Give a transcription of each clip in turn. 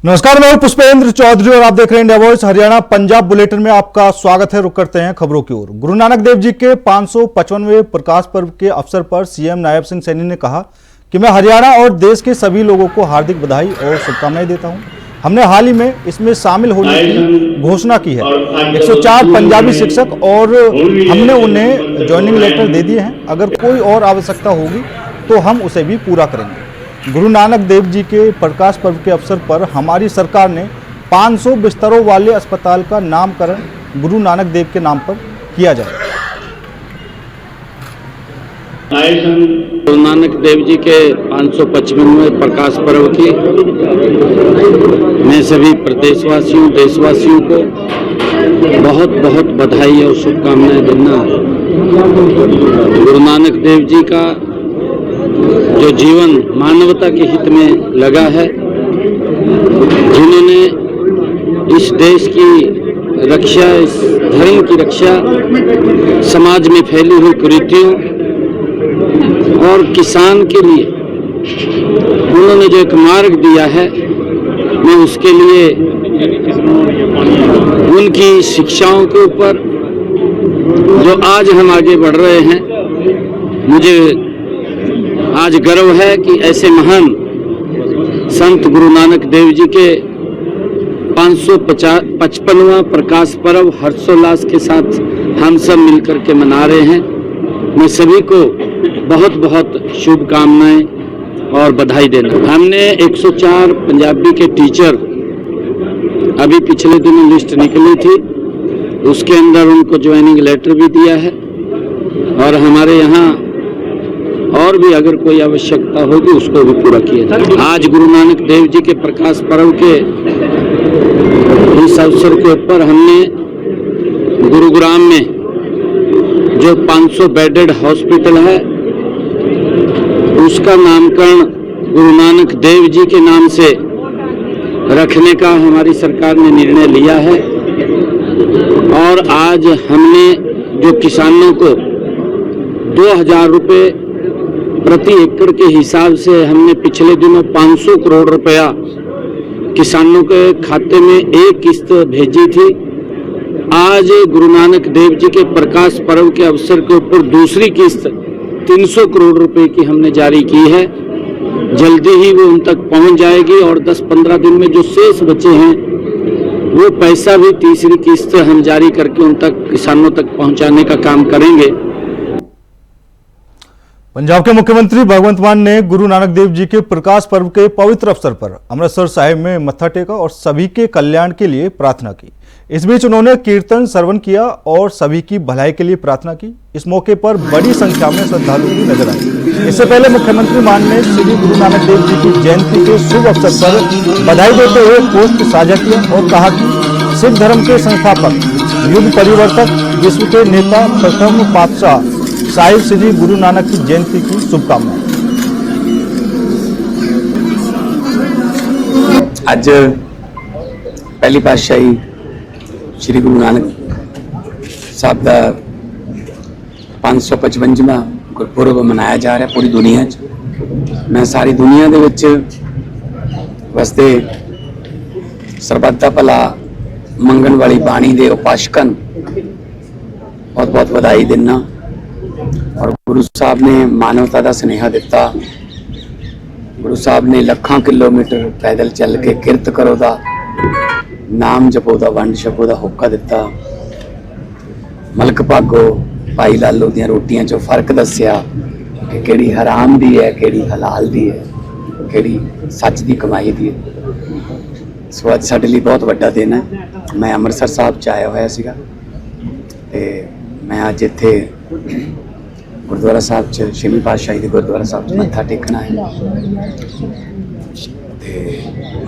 नमस्कार, मैं पुष्पेंद्र चौधरी और आप देख रहे हैं India voice Haryana Punjab bulletin में आपका स्वागत है। रुक करते हैं खबरों की ओर। गुरु नानक देव जी के 555वें प्रकाश पर्व के अवसर पर सीएम नायब सिंह सैनी ने कहा कि मैं हरियाणा और देश के सभी लोगों को हार्दिक बधाई और शुभकामनाएं देता हूं। हमने हाल ही में इसमें शामिल होने की घोषणा की है। 104 पंजाबी शिक्षक और हमने उन्हें ज्वाइनिंग लेटर दे दिए हैं। अगर कोई और आवश्यकता होगी तो हम उसे भी पूरा करेंगे। गुरु नानक देव जी के प्रकाश पर्व के अवसर पर हमारी सरकार ने 500 बिस्तरों वाले अस्पताल का नामकरण गुरु नानक देव के नाम पर किया जाए। गुरु नानक देव जी के 555वें प्रकाश पर्व की मैं सभी प्रदेशवासियों देशवासियों को बहुत बहुत बधाई और शुभकामनाएं देना। गुरु नानक देव जी का जो जीवन मानवता के हित में लगा है, जिन्होंने इस देश की रक्षा, इस धर्म की रक्षा, समाज में फैली हुई कुरीतियों और किसान के लिए उन्होंने जो एक मार्ग दिया है, मैं उसके लिए उनकी शिक्षाओं के ऊपर जो आज हम आगे बढ़ रहे हैं, मुझे आज गर्व है कि ऐसे महान संत गुरु नानक देव जी के 555वां प्रकाश पर्व हर्षोल्लास के साथ हम सब मिलकर के मना रहे हैं। मैं सभी को बहुत बहुत शुभकामनाएं और बधाई देना। हमने 104 पंजाबी के टीचर अभी पिछले दिनों लिस्ट निकली थी, उसके अंदर उनको ज्वाइनिंग लेटर भी दिया है और हमारे यहाँ और भी अगर कोई आवश्यकता होगी उसको भी पूरा किया जाए। आज गुरु नानक देव जी के प्रकाश पर्व के इस अवसर के ऊपर हमने गुरुग्राम में जो 500 बेडेड हॉस्पिटल है उसका नामकरण गुरु नानक देव जी के नाम से रखने का हमारी सरकार ने निर्णय लिया है। और आज हमने जो किसानों को 2000 रुपये प्रति एकड़ के हिसाब से हमने पिछले दिनों 500 करोड़ रुपया किसानों के खाते में एक किस्त भेजी थी। आज गुरु नानक देव जी के प्रकाश पर्व के अवसर के ऊपर दूसरी किस्त 300 करोड़ रुपए की हमने जारी की है। जल्दी ही वो उन तक पहुंच जाएगी और 10-15 दिन में जो शेष बचे हैं वो पैसा भी तीसरी किस्त हम जारी करके उन तक किसानों तक पहुंचाने का काम करेंगे। पंजाब के मुख्यमंत्री भगवंत मान ने गुरु नानक देव जी के प्रकाश पर्व के पवित्र अवसर पर अमृतसर साहिब में मत्था टेका और सभी के कल्याण के लिए प्रार्थना की। इस बीच उन्होंने कीर्तन श्रवण किया और सभी की भलाई के लिए प्रार्थना की। इस मौके पर बड़ी संख्या में श्रद्धालु भी नजर आए। इससे पहले मुख्यमंत्री मान ने श्री गुरु नानक देव जी की जयंती के शुभ अवसर पर बधाई देते हुए पोस्ट साझा किया और कहा कि सिख धर्म के संस्थापक, युग परिवर्तक, विश्व के नेता, प्रथम पातशाह साहिब श्री गुरु नानक की जयंती की शुभकामनाएं। आज पहली पातशाही श्री गुरु नानक साहब का 555वां गुरपुरब मनाया जा रहा है पूरी दुनिया च। मैं सारी दुनिया दे विच वसते सरबत दा भला मंगण वाली बाणी दे उपासकन बहुत बहुत बधाई देना। और गुरु साहब ने मानवता का स्नेहा दिता। गुरु साहब ने लाखां किलोमीटर पैदल चल के किरत करो दा, नाम जपो दा, वंड छपो दा हुक्का दिता। मलक भागो भाई लालो दियां रोटियां चो फर्क दसिया कि किहड़ी हराम दी है, किहड़ी हलाल दी है, किहड़ी सच दी कमाई दी है। सो अज साडे लई बहुत वड्डा दिन है। मैं अमृतसर साहब च आया होया सीगा ते मैं अज इत्थे गुरुद्वारा साहब च छेवीं पातशाही के गुरुद्वारा साहब च मत्था टेकना है।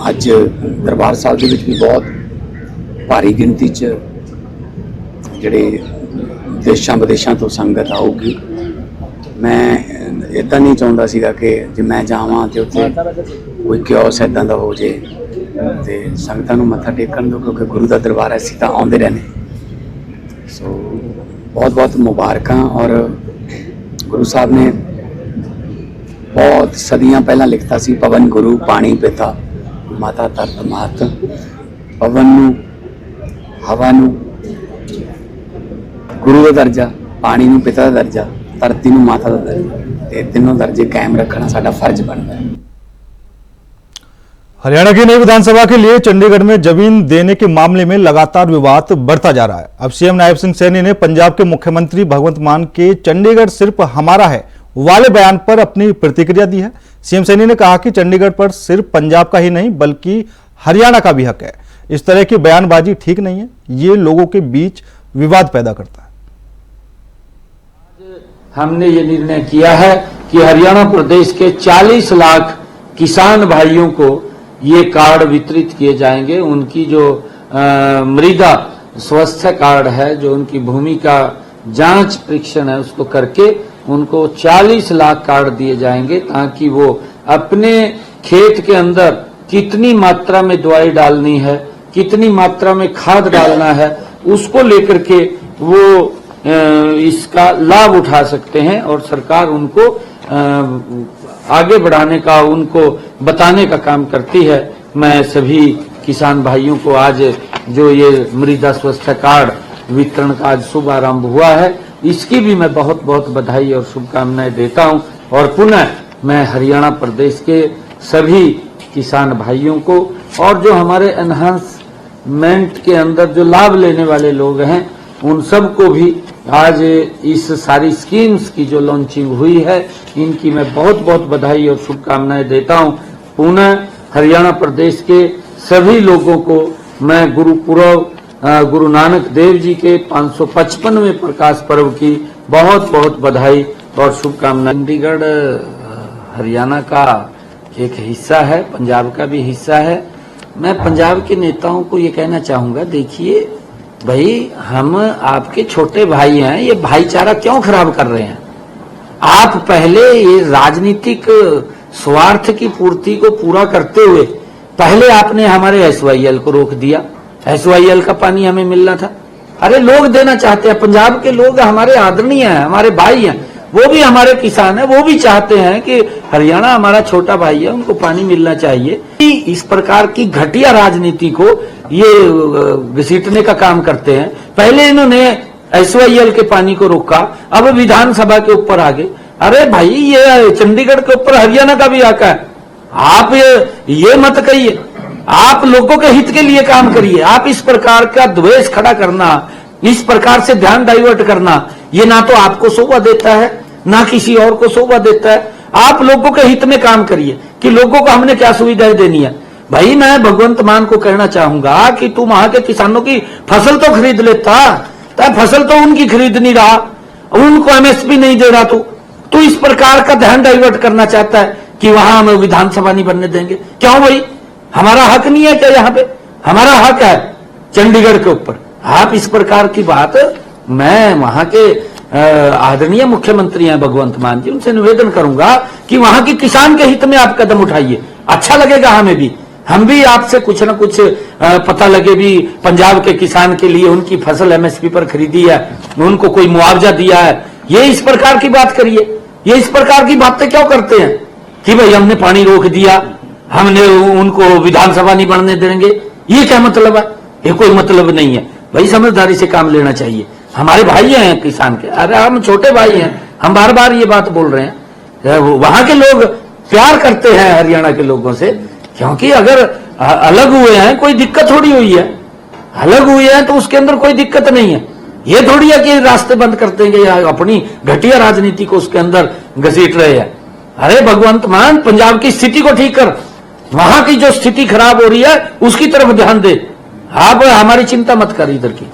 अज दरबार साहब के भी बहुत भारी गिनती च जिहड़े देशां विदेशां तो संगत आऊगी। मैं इदां नहीं चाहुंदा सीगा कि जे मैं जावां ते उत्थे कोई क्योस इदां दा हो जे ते संगतां नूं मत्था टेकण दो, क्योंकि गुरु दा दरबार असीं तां आउंदे रहने। सो बहुत बहुत मुबारकां। और गुरु साहब ने बहुत सदियां पहला लिखता सी, पवन गुरु पानी पिता माता धरत मात, पवन नूं, हवा नूं गुरु का दर्जा, पानी नूं पिता का दर्जा, धरती नूं माता का दर्जा, ते तीनों दर्जे कायम रखना साडा फर्ज बनता है। हरियाणा की नई विधानसभा के लिए चंडीगढ़ में जमीन देने के मामले में लगातार विवाद बढ़ता जा रहा है। अब सीएम नायब सिंह सैनी ने पंजाब के मुख्यमंत्री भगवंत मान के चंडीगढ़ सिर्फ हमारा है वाले बयान पर अपनी प्रतिक्रिया दी है। सीएम सैनी ने कहा कि चंडीगढ़ पर सिर्फ पंजाब का ही नहीं बल्कि हरियाणा का भी हक है। इस तरह की बयानबाजी ठीक नहीं है, ये लोगों के बीच विवाद पैदा करता है। हमने ये निर्णय किया है कि हरियाणा प्रदेश के 40 लाख किसान भाइयों को ये कार्ड वितरित किए जाएंगे। उनकी जो मृदा स्वास्थ्य कार्ड है, जो उनकी भूमि का जांच परीक्षण है, उसको करके उनको 40 लाख कार्ड दिए जाएंगे, ताकि वो अपने खेत के अंदर कितनी मात्रा में दवाई डालनी है, कितनी मात्रा में खाद डालना है, उसको लेकर के वो इसका लाभ उठा सकते हैं और सरकार उनको आगे बढ़ाने का, उनको बताने का काम करती है। मैं सभी किसान भाइयों को आज जो ये मृदा स्वास्थ्य कार्ड वितरण का आज शुभारंभ हुआ है, इसकी भी मैं बहुत बहुत बधाई और शुभकामनाएं देता हूं। और पुनः मैं हरियाणा प्रदेश के सभी किसान भाइयों को और जो हमारे एनहांसमेंट के अंदर जो लाभ लेने वाले लोग हैं, उन सबको भी आज इस सारी स्कीम्स की जो लॉन्चिंग हुई है, इनकी मैं बहुत बहुत बधाई और शुभकामनाएं देता हूं। पुनः हरियाणा प्रदेश के सभी लोगों को मैं गुरु नानक देव जी के 555वें प्रकाश पर्व की बहुत बहुत बधाई और शुभकामनाएं। चंडीगढ़ हरियाणा का एक हिस्सा है, पंजाब का भी हिस्सा है। मैं पंजाब के नेताओं को ये कहना चाहूंगा, देखिए भाई, हम आपके छोटे भाई हैं, ये भाईचारा क्यों खराब कर रहे हैं? आप पहले ये राजनीतिक स्वार्थ की पूर्ति को पूरा करते हुए पहले आपने हमारे SYL को रोक दिया। SYL का पानी हमें मिलना था। अरे लोग देना चाहते हैं, पंजाब के लोग हमारे आदरणीय हैं, हमारे भाई हैं, वो भी हमारे किसान हैं, वो भी चाहते हैं कि हरियाणा हमारा छोटा भाई है, उनको पानी मिलना चाहिए। इस प्रकार की घटिया राजनीति को ये घसीटने का काम करते हैं। पहले इन्होंने SYL के पानी को रोका, अब विधानसभा के ऊपर आ गए। अरे भाई, ये चंडीगढ़ के ऊपर हरियाणा का भी हक है। आप ये मत कहिए, आप लोगों के हित के लिए काम करिए। आप इस प्रकार का द्वेष खड़ा करना, इस प्रकार से ध्यान डाइवर्ट करना, ये ना तो आपको शोभा देता है, ना किसी और को शोभा देता है। आप लोगों के हित में काम करिए कि लोगों को हमने क्या सुविधाएं देनी है। भाई, मैं भगवंत मान को कहना चाहूंगा कि तू वहां के किसानों की फसल तो खरीद लेता, फसल तो उनकी खरीद नहीं रहा, उनको MSP नहीं दे रहा। तू इस प्रकार का ध्यान डाइवर्ट करना चाहता है कि वहां हम विधानसभा नहीं बनने देंगे। क्यों भाई, हमारा हक नहीं है क्या? यहाँ पे हमारा हक है चंडीगढ़ के ऊपर। आप इस प्रकार की बात, मैं वहां के आदरणीय मुख्यमंत्री हैं भगवंत मान जी, उनसे निवेदन करूंगा कि वहां के किसान के हित में आप कदम उठाइए। अच्छा लगेगा हमें भी, हम भी आपसे कुछ न कुछ पता लगे भी पंजाब के किसान के लिए उनकी फसल MSP पर खरीदी है, उनको कोई मुआवजा दिया है। ये इस प्रकार की बात करिए। ये इस प्रकार की बातें क्यों करते हैं कि भाई हमने पानी रोक दिया, हमने उनको विधानसभा नहीं बनने देंगे? ये क्या मतलब है? ये कोई मतलब नहीं है भाई। समझदारी से काम लेना चाहिए। हमारे भाई हैं किसान के, अरे हम छोटे भाई हैं, हम बार बार ये बात बोल रहे हैं। वहां के लोग प्यार करते हैं हरियाणा के लोगों से, क्योंकि अगर अलग हुए हैं कोई दिक्कत थोड़ी हुई है, अलग हुए हैं तो उसके अंदर कोई दिक्कत नहीं है। ये थोड़ी है कि रास्ते बंद कर देंगे या अपनी घटिया राजनीति को उसके अंदर घसीट रहे हैं। अरे भगवंत मान, पंजाब की स्थिति को ठीक कर, वहां की जो स्थिति खराब हो रही है उसकी तरफ ध्यान दे। आप हमारी चिंता मत कर इधर की।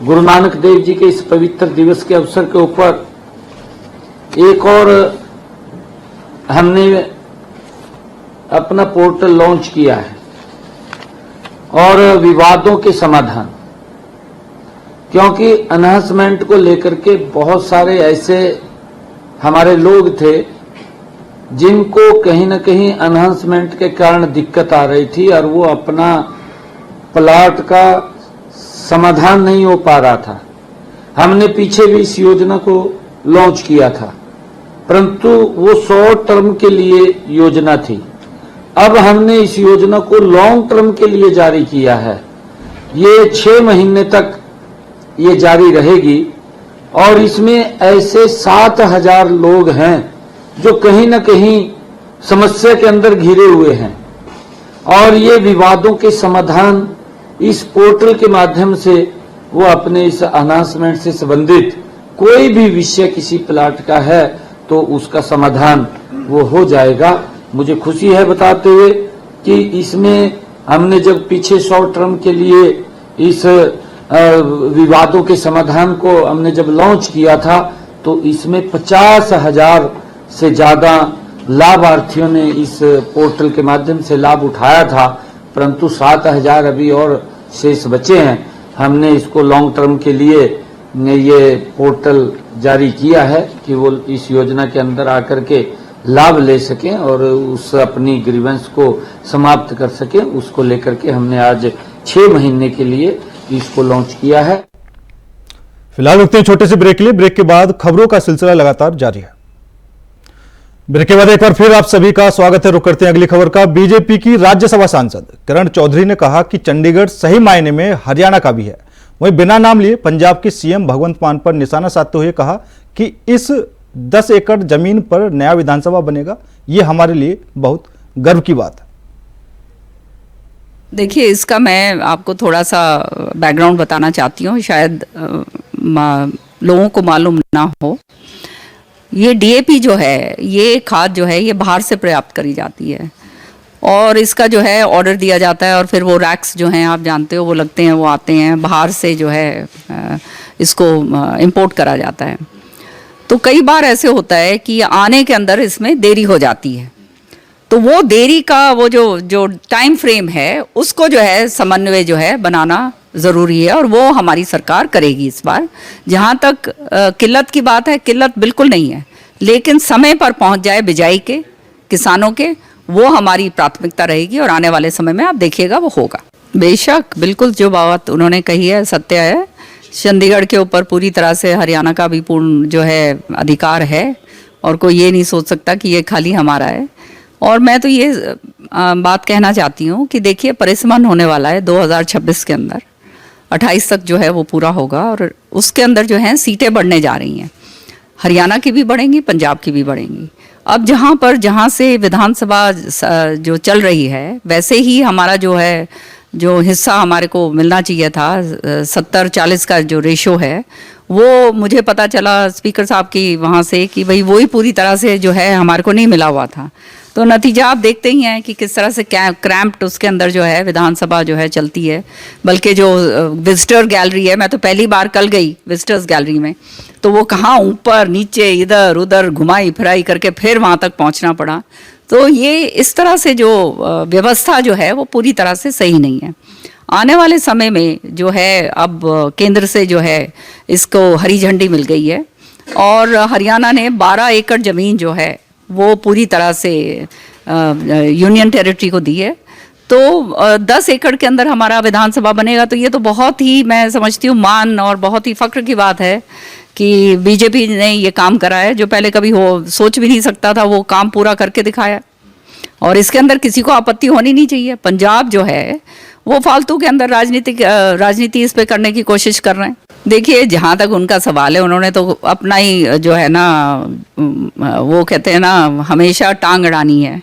गुरु नानक देव जी के इस पवित्र दिवस के अवसर के ऊपर एक और हमने अपना पोर्टल लॉन्च किया है, और विवादों के समाधान, क्योंकि एनहांसमेंट को लेकर के बहुत सारे ऐसे हमारे लोग थे जिनको कहीं न कहीं एनहांसमेंट के कारण दिक्कत आ रही थी और वो अपना प्लाट का समाधान नहीं हो पा रहा था। हमने पीछे भी इस योजना को लॉन्च किया था, परंतु वो शॉर्ट टर्म के लिए योजना थी। अब हमने इस योजना को लॉन्ग टर्म के लिए जारी किया है। ये 6 महीने तक ये जारी रहेगी और इसमें ऐसे 7,000 लोग हैं जो कहीं न कहीं समस्या के अंदर घिरे हुए हैं और ये विवादों के समाधान इस पोर्टल के माध्यम से वो अपने इस अनाउंसमेंट से संबंधित कोई भी विषय किसी प्लाट का है तो उसका समाधान वो हो जाएगा। मुझे खुशी है बताते हुए कि इसमें हमने जब पीछे शॉर्ट टर्म के लिए इस विवादों के समाधान को हमने जब लॉन्च किया था तो इसमें 50,000 से ज्यादा लाभार्थियों ने इस पोर्टल के माध्यम से लाभ उठाया था, परंतु 7,000 अभी और शेष बचे हैं। हमने इसको लॉन्ग टर्म के लिए ये पोर्टल जारी किया है कि वो इस योजना के अंदर आकर के लाभ ले सकें और उस अपनी ग्रीवेंस को समाप्त कर सकें। उसको लेकर के हमने आज 6 महीने के लिए इसको लॉन्च किया है। फिलहाल रुकते हैं छोटे से ब्रेक के लिए। ब्रेक के बाद खबरों का सिलसिला लगातार जारी है। ब्रेक के बाद एक बार फिर आप सभी का स्वागत है। रुक करते हैं अगली खबर का। बीजेपी की राज्यसभा सांसद किरण चौधरी ने कहा कि चंडीगढ़ सही मायने में हरियाणा का भी है। वहीं बिना नाम लिए पंजाब के सीएम भगवंत मान पर निशाना साधते हुए कहा कि इस 10 एकड़ जमीन पर नया विधानसभा बनेगा, ये हमारे लिए बहुत गर्व की बात है। देखिए, इसका मैं आपको थोड़ा सा बैकग्राउंड बताना चाहती हूँ, शायद लोगों को मालूम ना हो। ये डीएपी जो है, ये खाद जो है, ये बाहर से प्राप्त करी जाती है और इसका जो है ऑर्डर दिया जाता है और फिर वो रैक्स जो हैं आप जानते हो वो लगते हैं, वो आते हैं बाहर से, जो है इसको इंपोर्ट करा जाता है। तो कई बार ऐसे होता है कि आने के अंदर इसमें देरी हो जाती है, तो वो देरी का वो जो टाइम फ्रेम है उसको जो है समन्वय जो है बनाना ज़रूरी है और वो हमारी सरकार करेगी इस बार। जहाँ तक किल्लत की बात है, किल्लत बिल्कुल नहीं है, लेकिन समय पर पहुँच जाए बिजाई के किसानों के, वो हमारी प्राथमिकता रहेगी और आने वाले समय में आप देखिएगा वो होगा। बेशक, बिल्कुल जो बात उन्होंने कही है सत्य है। चंडीगढ़ के ऊपर पूरी तरह से हरियाणा का भी पूर्ण जो है अधिकार है और कोई ये नहीं सोच सकता कि ये खाली हमारा है। और मैं तो ये बात कहना चाहती हूँ कि देखिए, परिसमन होने वाला है 2026 के अंदर, 28 तक जो है वो पूरा होगा और उसके अंदर जो है सीटें बढ़ने जा रही हैं। हरियाणा की भी बढ़ेंगी, पंजाब की भी बढ़ेंगी। अब जहाँ से विधानसभा जो चल रही है, वैसे ही हमारा जो हिस्सा हमारे को मिलना चाहिए था, 70-40 का जो रेशो है, वो मुझे पता चला स्पीकर साहब की वहाँ से कि भाई वही पूरी तरह से जो है हमारे को नहीं मिला हुआ था। तो नतीजा आप देखते ही हैं कि किस तरह से क्रैम्प्ड उसके अंदर जो है विधानसभा जो है चलती है। बल्कि जो विजिटर गैलरी है, मैं तो पहली बार कल गई विजिटर्स गैलरी में, तो वो कहाँ ऊपर नीचे इधर उधर घुमाई फिराई करके फिर वहाँ तक पहुँचना पड़ा। तो ये इस तरह से जो व्यवस्था जो है वो पूरी तरह से सही नहीं है। आने वाले समय में जो है अब केंद्र से जो है इसको हरी झंडी मिल गई है और हरियाणा ने 12 एकड़ ज़मीन जो है वो पूरी तरह से यूनियन टेरिटरी को दी है। तो 10 एकड़ के अंदर हमारा विधानसभा बनेगा, तो ये तो बहुत ही, मैं समझती हूँ, मान और बहुत ही फ़ख्र की बात है कि बीजेपी ने ये काम करा है जो पहले कभी सोच भी नहीं सकता था, वो काम पूरा करके दिखाया और इसके अंदर किसी को आपत्ति होनी नहीं चाहिए। पंजाब जो है वो फालतू के अंदर राजनीति इस पे करने की कोशिश कर रहे हैं। देखिए, जहाँ तक उनका सवाल है, उन्होंने तो अपना ही जो है ना, वो कहते हैं ना, हमेशा टांग अड़ानी है।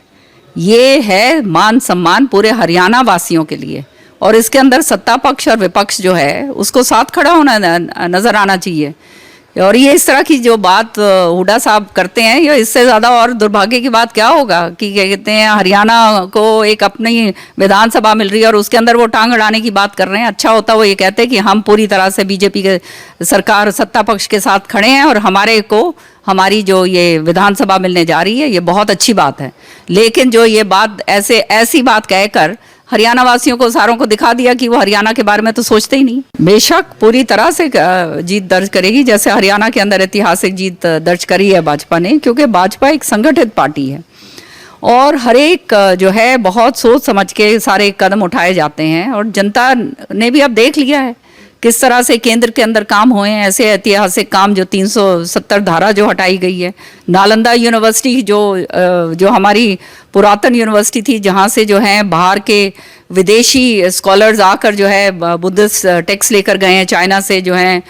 ये है मान सम्मान पूरे हरियाणा वासियों के लिए और इसके अंदर सत्ता पक्ष और विपक्ष जो है उसको साथ खड़ा होना नज़र आना चाहिए। और ये इस तरह की जो बात हुड्डा साहब करते हैं, ये इससे ज़्यादा और दुर्भाग्य की बात क्या होगा कि क्या कहते हैं, हरियाणा को एक अपनी विधानसभा मिल रही है और उसके अंदर वो टांग अड़ाने की बात कर रहे हैं। अच्छा होता वो ये कहते हैं कि हम पूरी तरह से बीजेपी के सरकार सत्ता पक्ष के साथ खड़े हैं और हमारी जो ये विधानसभा मिलने जा रही है, ये बहुत अच्छी बात है। लेकिन जो ये बात ऐसी बात कहकर हरियाणा वासियों को सारों को दिखा दिया कि वो हरियाणा के बारे में तो सोचते ही नहीं। बेशक पूरी तरह से जीत दर्ज करेगी, जैसे हरियाणा के अंदर ऐतिहासिक जीत दर्ज करी है भाजपा ने, क्योंकि भाजपा एक संगठित पार्टी है और हर एक जो है बहुत सोच समझ के सारे कदम उठाए जाते हैं और जनता ने भी अब देख लिया है किस तरह से केंद्र के अंदर काम हुए हैं, ऐसे ऐतिहासिक काम जो 370 धारा जो हटाई गई है, नालंदा यूनिवर्सिटी जो हमारी पुरातन यूनिवर्सिटी थी, जहाँ से जो है बाहर के विदेशी स्कॉलर्स आकर जो है बुद्धिस्ट टेक्स्ट लेकर गए हैं चाइना से, जो हैं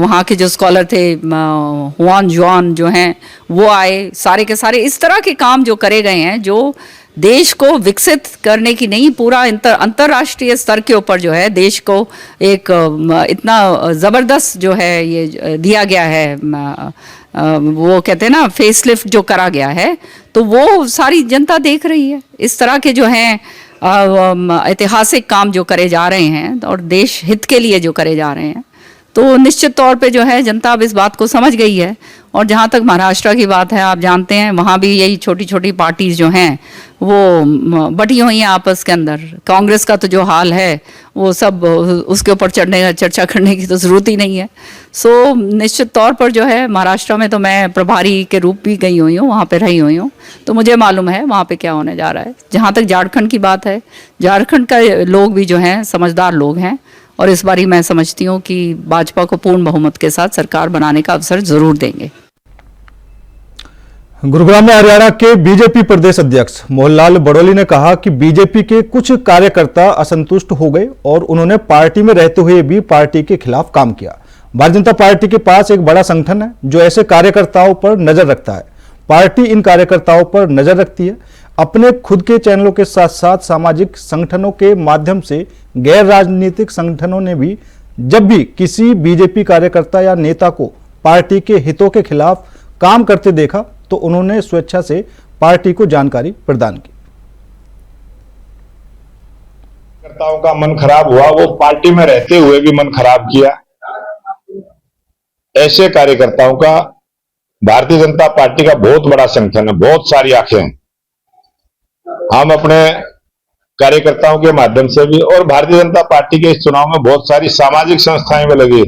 वहाँ के जो स्कॉलर थे हुआन जुआन जो हैं वो आए, सारे के सारे इस तरह के काम जो करे गए हैं जो देश को विकसित करने की नहीं, पूरा अंतर्राष्ट्रीय स्तर के ऊपर जो है देश को एक इतना ज़बरदस्त जो है ये दिया गया है, वो कहते हैं ना फेसलिफ्ट जो करा गया है, तो वो सारी जनता देख रही है। इस तरह के जो हैं ऐतिहासिक काम जो करे जा रहे हैं और देश हित के लिए जो करे जा रहे हैं, तो निश्चित तौर पे जो है जनता अब इस बात को समझ गई है। और जहाँ तक महाराष्ट्र की बात है, आप जानते हैं वहाँ भी यही छोटी छोटी पार्टीज जो हैं वो बटी हुई हैं आपस के अंदर। कांग्रेस का तो जो हाल है वो सब उसके ऊपर चर्चा करने की तो ज़रूरत ही नहीं है। सो निश्चित तौर पर जो है महाराष्ट्र में तो मैं प्रभारी के रूप भी गई हुई हूँ, वहाँ पे रही हुई हूँ, तो मुझे मालूम है वहाँ पे क्या होने जा रहा है। जहाँ तक झारखंड की बात है, झारखंड का लोग भी जो हैं समझदार लोग हैं और इस बारी मैं समझती हूँ कि भाजपा को पूर्ण बहुमत के साथ सरकार बनाने का अवसर जरूर देंगे। गुरुग्राम में हरियाणा के बीजेपी प्रदेश अध्यक्ष मोहनलाल बड़ोली ने कहा कि बीजेपी के कुछ कार्यकर्ता असंतुष्ट हो गए और उन्होंने पार्टी में रहते हुए भी पार्टी के खिलाफ काम किया। भारतीय जनता पार्टी के पास एक बड़ा संगठन है जो ऐसे कार्यकर्ताओं पर नजर रखता है। पार्टी इन कार्यकर्ताओं पर नजर रखती है। अपने खुद के चैनलों के साथ साथ सामाजिक संगठनों के माध्यम से गैर राजनीतिक संगठनों ने भी जब भी किसी बीजेपी कार्यकर्ता या नेता को पार्टी के हितों के खिलाफ काम करते देखा तो उन्होंने स्वेच्छा से पार्टी को जानकारी प्रदान की। कार्यकर्ताओं का मन खराब हुआ, वो पार्टी में रहते हुए भी मन खराब किया। ऐसे कार्यकर्ताओं का भारतीय जनता पार्टी का बहुत बड़ा संगठन है, बहुत सारी आंखें हैं। हम अपने कार्यकर्ताओं के माध्यम से भी और भारतीय जनता पार्टी के इस चुनाव में बहुत सारी सामाजिक संस्थाएं भी लगी,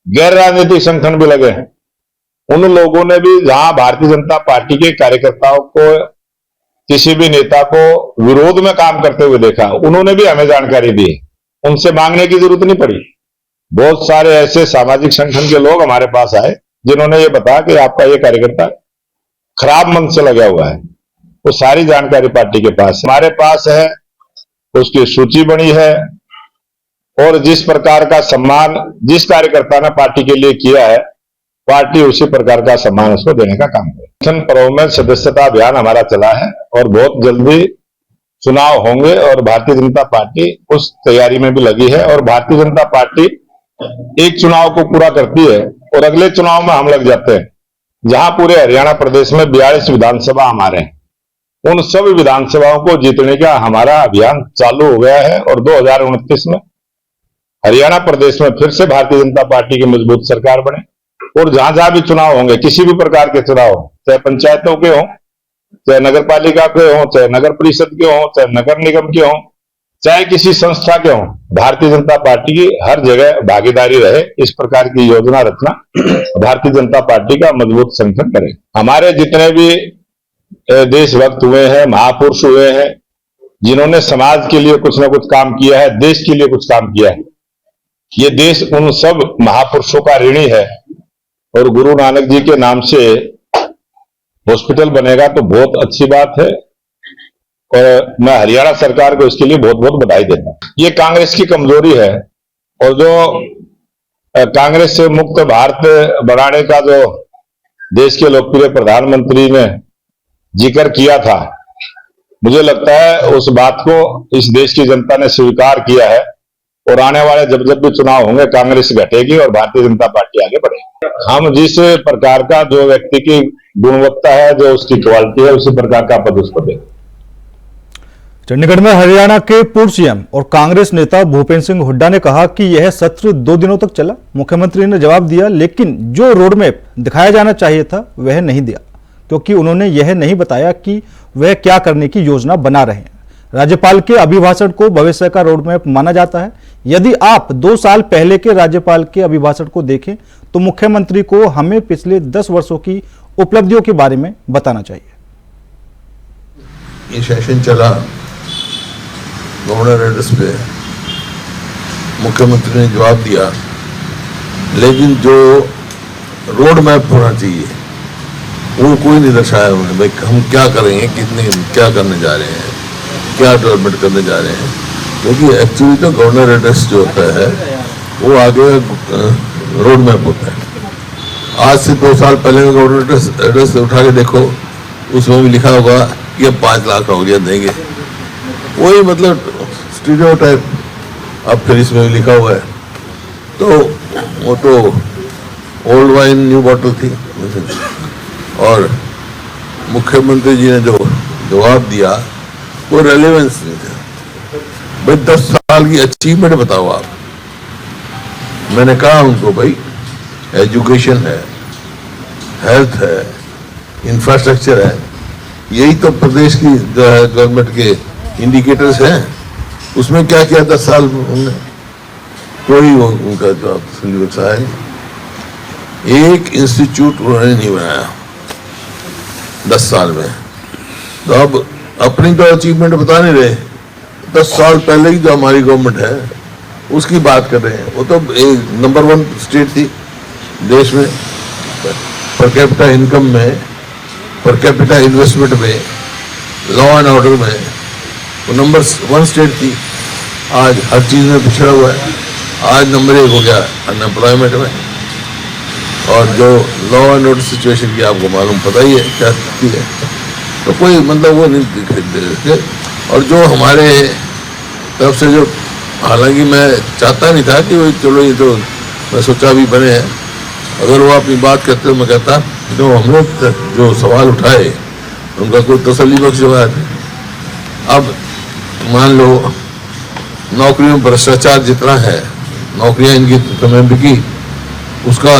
गैर राजनीतिक संगठन भी लगे हैं। उन लोगों ने भी जहां भारतीय जनता पार्टी के कार्यकर्ताओं को किसी भी नेता को विरोध में काम करते हुए देखा, उन्होंने भी हमें जानकारी दी, उनसे मांगने की जरूरत नहीं पड़ी। बहुत सारे ऐसे सामाजिक संगठन के लोग हमारे पास आए जिन्होंने ये बताया कि आपका ये कार्यकर्ता खराब मन से लगा हुआ है। वो सारी जानकारी पार्टी के पास हमारे पास है, उसकी सूची बनी है और जिस प्रकार का सम्मान जिस कार्यकर्ता ने पार्टी के लिए किया है, पार्टी उसी प्रकार का सम्मान उसको देने का काम करे। संगठन पर्व में सदस्यता अभियान हमारा चला है और बहुत जल्दी चुनाव होंगे और भारतीय जनता पार्टी उस तैयारी में भी लगी है। और भारतीय जनता पार्टी एक चुनाव को पूरा करती है और अगले चुनाव में हम लग जाते हैं। जहां पूरे हरियाणा प्रदेश में 42 विधानसभा हमारे हैं, उन सभी विधानसभाओं को जीतने का हमारा अभियान चालू हो गया है और 2029 में हरियाणा प्रदेश में फिर से भारतीय जनता पार्टी की मजबूत सरकार बने। और जहां जहां भी चुनाव होंगे, किसी भी प्रकार के चुनाव, चाहे पंचायतों के हों, चाहे नगर पालिका के हों, चाहे नगर परिषद के हों, चाहे नगर निगम के हों, चाहे किसी संस्था के हों, भारतीय जनता पार्टी की हर जगह भागीदारी रहे, इस प्रकार की योजना रचना भारतीय जनता पार्टी का मजबूत संगठन करे। हमारे जितने भी देशभक्त हुए हैं, महापुरुष हुए हैं, जिन्होंने समाज के लिए कुछ ना कुछ काम किया है, देश के लिए कुछ काम किया है, ये देश उन सब महापुरुषों का ऋणी है। और गुरु नानक जी के नाम से हॉस्पिटल बनेगा तो बहुत अच्छी बात है और मैं हरियाणा सरकार को इसके लिए बहुत बहुत बधाई देता हूं। ये कांग्रेस की कमजोरी है और जो कांग्रेस से मुक्त भारत बनाने का जो देश के लोकप्रिय प्रधानमंत्री ने जिक्र किया था, मुझे लगता है उस बात को इस देश की जनता ने स्वीकार किया है और आने वाले जब जब भी चुनाव होंगे कांग्रेस घटेगी और भारतीय जनता पार्टी आगे बढ़ेगी। हम जिस प्रकार का जो व्यक्ति की गुणवत्ता है, जो उसकी क्वालिटी है, उसी प्रकार का पद उसको दें। चंडीगढ़ में हरियाणा के पूर्व सीएम और कांग्रेस नेता भूपेंद्र सिंह हुड्डा ने कहा कि यह सत्र 2 दिनों तक चला। मुख्यमंत्री ने जवाब दिया, लेकिन जो रोडमैप दिखाया जाना चाहिए था वह नहीं दिया, क्योंकि उन्होंने यह नहीं बताया कि वह क्या करने की योजना बना रहे हैं। राज्यपाल के अभिभाषण को भविष्य का रोडमैप माना जाता है। यदि आप 2 साल पहले के राज्यपाल के अभिभाषण को देखें तो मुख्यमंत्री को हमें पिछले 10 वर्षों की उपलब्धियों के बारे में बताना चाहिए। ये सेशन चला गवर्नर एड्रेस पे मुख्यमंत्री ने जवाब दिया, लेकिन जो रोड मैप होना चाहिए वो कोई नहीं दर्शाया उन्होंने। भाई हम क्या करेंगे, कितने क्या करने जा रहे हैं, क्या डेवलपमेंट करने जा रहे हैं, क्योंकि एक्चुअली तो गवर्नर एड्रेस जो होता है वो आगे रोड मैप होता है। आज से 2 साल पहले का गवर्नर एड्रेस उठा के देखो, उसमें भी लिखा होगा कि अब 5 लाख नौकरियां देंगे, वही मतलब स्टीरियोटाइप अब फिर इसमें भी लिखा हुआ है। तो वो तो ओल्ड वाइन न्यू बॉटल थी। और मुख्यमंत्री जी ने जो जवाब दिया वो रेलेवेंस नहीं था। भाई 10 साल की अचीवमेंट बताओ आप। मैंने कहा उनको भाई एजुकेशन है, हेल्थ है, इंफ्रास्ट्रक्चर है, यही तो प्रदेश की गवर्नमेंट के इंडिकेटर्स हैं। उसमें क्या किया 10 साल उन्होंने? कोई वो उनका जवाब सिलेबस है, एक इंस्टीट्यूट उन्होंने नहीं बनाया 10 साल में। तो अब अपनी तो अचीवमेंट बता नहीं रहे, 10 साल पहले की जो हमारी गवर्नमेंट है उसकी बात कर रहे हैं। वो तो नंबर 1 स्टेट थी देश में, पर कैपिटा इनकम में, पर कैपिटा इन्वेस्टमेंट में, लॉ एंड ऑर्डर में वो नंबर 1 स्टेट थी। आज हर चीज में पिछड़ा हुआ है। आज नंबर 1 हो गया अनएम्प्लॉयमेंट में। और जो लॉ एंड ऑर्डर सिचुएशन की आपको मालूम पता ही है क्या स्थिति है। तो कोई मतलब वो नहीं दिखे। और जो हमारे तरफ से जो, हालांकि मैं चाहता नहीं था कि वो चलो ये तो मैं सोचा भी बने हैं, अगर वो अपनी बात करते तो मैं कहता जो हमने जो सवाल उठाए उनका कोई तसल्ली बख्श जवाब है। अब मान लो नौकरियों में भ्रष्टाचार जितना है, नौकरियां इनकी समय बिकी, उसका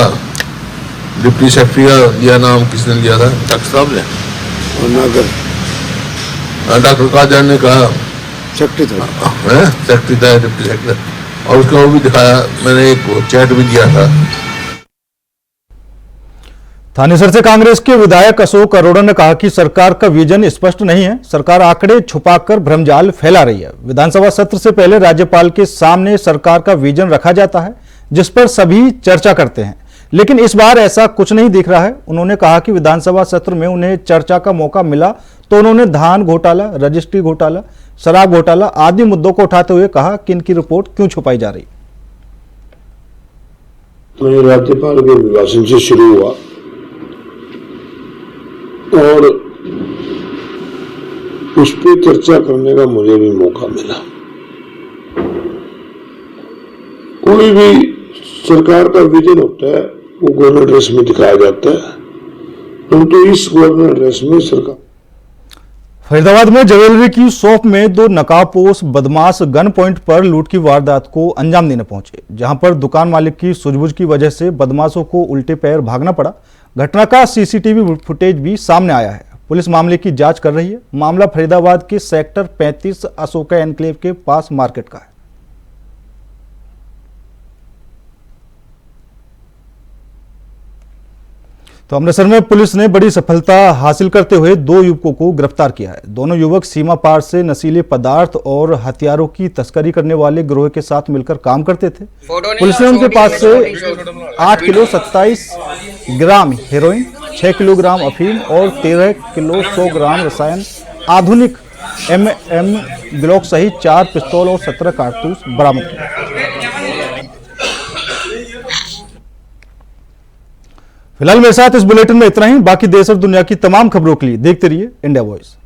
डिप्टी सेक्रेटरी का दिया नाम किसने लिया था? डॉक्टर साहब ने, डॉक्टर काजर ने कहा सेक्रेटरी था डिप्टी सेक्रेटरी, और उसका वो भी दिखाया, मैंने एक चैट भी दिया था। थानेसर से कांग्रेस के विधायक अशोक अरोड़ा ने कहा कि सरकार का विजन स्पष्ट नहीं है, सरकार आंकड़े छुपाकर भ्रमजाल फैला रही है। विधानसभा सत्र से पहले राज्यपाल के सामने सरकार का विजन रखा जाता है जिस पर सभी चर्चा करते हैं, लेकिन इस बार ऐसा कुछ नहीं दिख रहा है। उन्होंने कहा कि विधानसभा सत्र में उन्हें चर्चा का मौका मिला तो उन्होंने धान घोटाला, रजिस्ट्री घोटाला, शराब घोटाला आदि मुद्दों को उठाते हुए कहा कि इनकी रिपोर्ट क्यों छुपाई जा रही। राज्यपाल के अभिभाषण से शुरू हुआ और उस पर चर्चा करने का मुझे भी मौका मिला। कोई भी सरकार का विजन होता है वो गवर्नर एड्रेस में दिखाया जाता है, परंतु इस गवर्नर एड्रेस में सरकार। फरीदाबाद में ज्वेलरी की शॉप में 2 नकाबपोश बदमाश गन पॉइंट पर लूट की वारदात को अंजाम देने पहुंचे, जहां पर दुकान मालिक की सूझबूझ की वजह से बदमाशों को उल्टे पैर भागना पड़ा। घटना का सीसीटीवी फुटेज भी सामने आया है। पुलिस मामले की जांच कर रही है। मामला फरीदाबाद के सेक्टर 35 अशोका एनक्लेव के पास मार्केट का है। तो अमृतसर में पुलिस ने बड़ी सफलता हासिल करते हुए 2 युवकों को गिरफ्तार किया है। दोनों युवक सीमा पार से नशीले पदार्थ और हथियारों की तस्करी करने वाले गिरोह के साथ मिलकर काम करते थे। पुलिस ने उनके पास से 8 किलो 27 ग्राम हेरोइन, 6 किलोग्राम अफीम और 13 किलो 100 ग्राम रसायन, आधुनिक MM ग्लॉक सहित 4 पिस्तौल और 17 कारतूस बरामद किए। फिलहाल मेरे साथ इस बुलेटिन में इतना ही। बाकी देश और दुनिया की तमाम खबरों के लिए देखते रहिए इंडिया वॉइस।